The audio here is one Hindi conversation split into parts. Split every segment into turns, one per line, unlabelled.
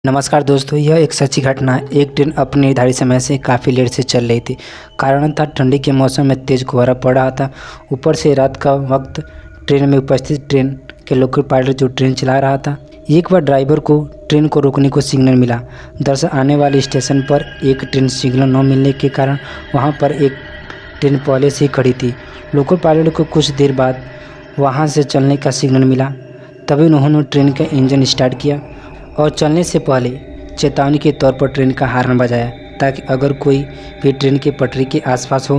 नमस्कार दोस्तों, यह एक सच्ची घटना। एक ट्रेन अपने निर्धारित समय से काफ़ी लेट से चल रही थी। कारण था ठंडी के मौसम में तेज़ कोहरा पड़ रहा था। ऊपर से रात का वक्त। ट्रेन में उपस्थित ट्रेन के लोकल पायलट जो ट्रेन चला रहा था, एक बार ड्राइवर को ट्रेन को रोकने को सिग्नल मिला। दरअसल आने वाले स्टेशन पर एक ट्रेन सिग्नल न मिलने के कारण वहाँ पर एक ट्रेन पहले से ही खड़ी थी। लोकल पायलट को कुछ देर बाद वहाँ से चलने का सिग्नल मिला। तभी उन्होंने ट्रेन का इंजन स्टार्ट किया और चलने से पहले चेतावनी के तौर पर ट्रेन का हॉर्न बजाया, ताकि अगर कोई भी ट्रेन की पटरी के आसपास हो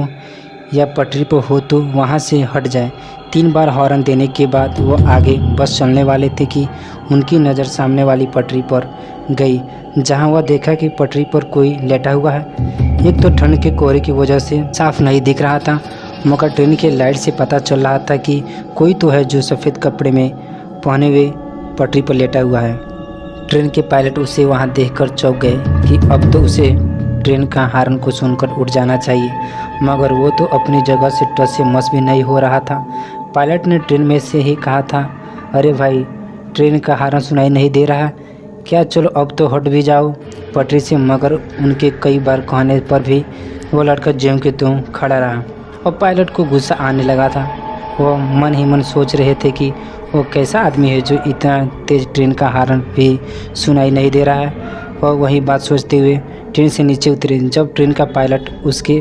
या पटरी पर हो तो वहां से हट जाए। 3 बार हॉर्न देने के बाद वो आगे बस चलने वाले थे कि उनकी नज़र सामने वाली पटरी पर गई, जहां वह देखा कि पटरी पर कोई लेटा हुआ है। एक तो ठंड के कोहरे की वजह से साफ नहीं दिख रहा था, मगर ट्रेन के लाइट से पता चल रहा था कि कोई तो है जो सफ़ेद कपड़े में पहने हुए पटरी पर लेटा हुआ है। ट्रेन के पायलट उसे वहां देखकर चौंक गए कि अब तो उसे ट्रेन का हॉर्न को सुनकर उठ जाना चाहिए, मगर वो तो अपनी जगह से टस से मस भी नहीं हो रहा था। पायलट ने ट्रेन में से ही कहा था, अरे भाई, ट्रेन का हॉर्न सुनाई नहीं दे रहा क्या? चलो अब तो हट भी जाओ पटरी से। मगर उनके कई बार कहने पर भी वो लड़का ज्यों के त्यों खड़ा रहा और पायलट को गुस्सा आने लगा था। वो मन ही मन सोच रहे थे कि वो कैसा आदमी है जो इतना तेज़ ट्रेन का हॉर्न भी सुनाई नहीं दे रहा है। और वही बात सोचते हुए ट्रेन से नीचे उतरे। जब ट्रेन का पायलट उसके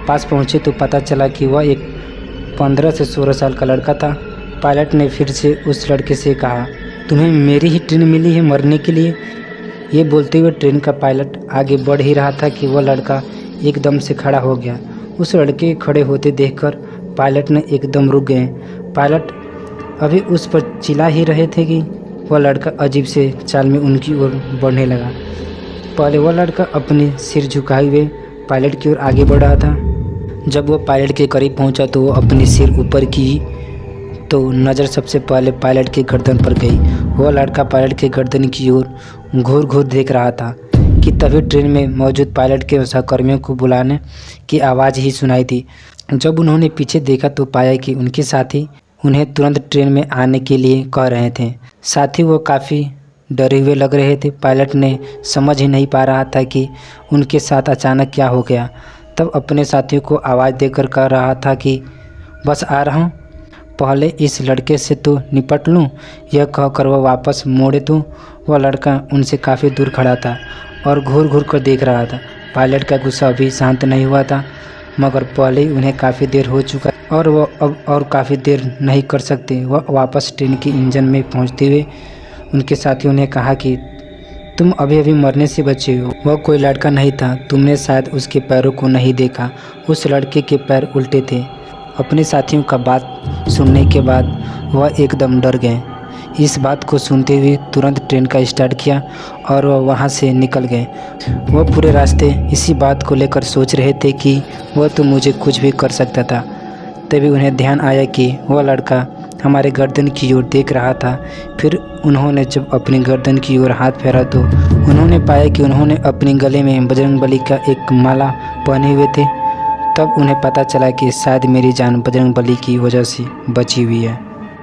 पास पहुंचे तो पता चला कि वह एक 15 से 16 साल का लड़का था। पायलट ने फिर से उस लड़के से कहा, तुम्हें मेरी ही ट्रेन मिली है मरने के लिए? ये बोलते हुए ट्रेन का पायलट आगे बढ़ ही रहा था कि वह लड़का एकदम से खड़ा हो गया। उस लड़के खड़े होते देखकर पायलट ने एकदम रुक गए। पायलट अभी उस पर चिल्ला ही रहे थे कि वह लड़का अजीब से चाल में उनकी ओर बढ़ने लगा। पहले वह लड़का अपने सिर झुकाए हुए पायलट की ओर आगे बढ़ रहा था। जब वह पायलट के करीब पहुंचा तो वह अपने सिर ऊपर की तो नज़र सबसे पहले पायलट के गर्दन पर गई। वह लड़का पायलट के गर्दन की ओर घूर घूर देख रहा था कि तभी ट्रेन में मौजूद पायलट के सहकर्मियों को बुलाने की आवाज़ ही सुनाई दी। जब उन्होंने पीछे देखा तो पाया कि उनके साथी उन्हें तुरंत ट्रेन में आने के लिए कह रहे थे। साथ ही वो काफ़ी डरे हुए लग रहे थे। पायलट ने समझ ही नहीं पा रहा था कि उनके साथ अचानक क्या हो गया। तब अपने साथियों को आवाज़ देकर कह रहा था कि बस आ रहा हूँ, पहले इस लड़के से तो निपट लूँ। यह कहकर वह वापस मोड़े तो वह लड़का उनसे काफ़ी दूर खड़ा था और घूर घूर कर देख रहा था। पायलट का गुस्सा अभी शांत नहीं हुआ था, मगर पहले ही उन्हें काफ़ी देर हो चुका और वह अब और काफ़ी देर नहीं कर सकते। वह वापस ट्रेन के इंजन में पहुंचते हुए उनके साथियों ने कहा कि तुम अभी अभी मरने से बचे हो। वह कोई लड़का नहीं था, तुमने शायद उसके पैरों को नहीं देखा। उस लड़के के पैर उल्टे थे। अपने साथियों का बात सुनने के बाद वह एकदम डर गए। इस बात को सुनते हुए तुरंत ट्रेन का स्टार्ट किया और वह वहाँ से निकल गए। वह पूरे रास्ते इसी बात को लेकर सोच रहे थे कि वह तो मुझे कुछ भी कर सकता था। तभी उन्हें ध्यान आया कि वह लड़का हमारे गर्दन की ओर देख रहा था। फिर उन्होंने जब अपनी गर्दन की ओर हाथ फेरा तो उन्होंने पाया कि उन्होंने अपने गले में बजरंगबली का एक माला पहने हुए थे। तब उन्हें पता चला कि शायद मेरी जान बजरंगबली की वजह से बची हुई है।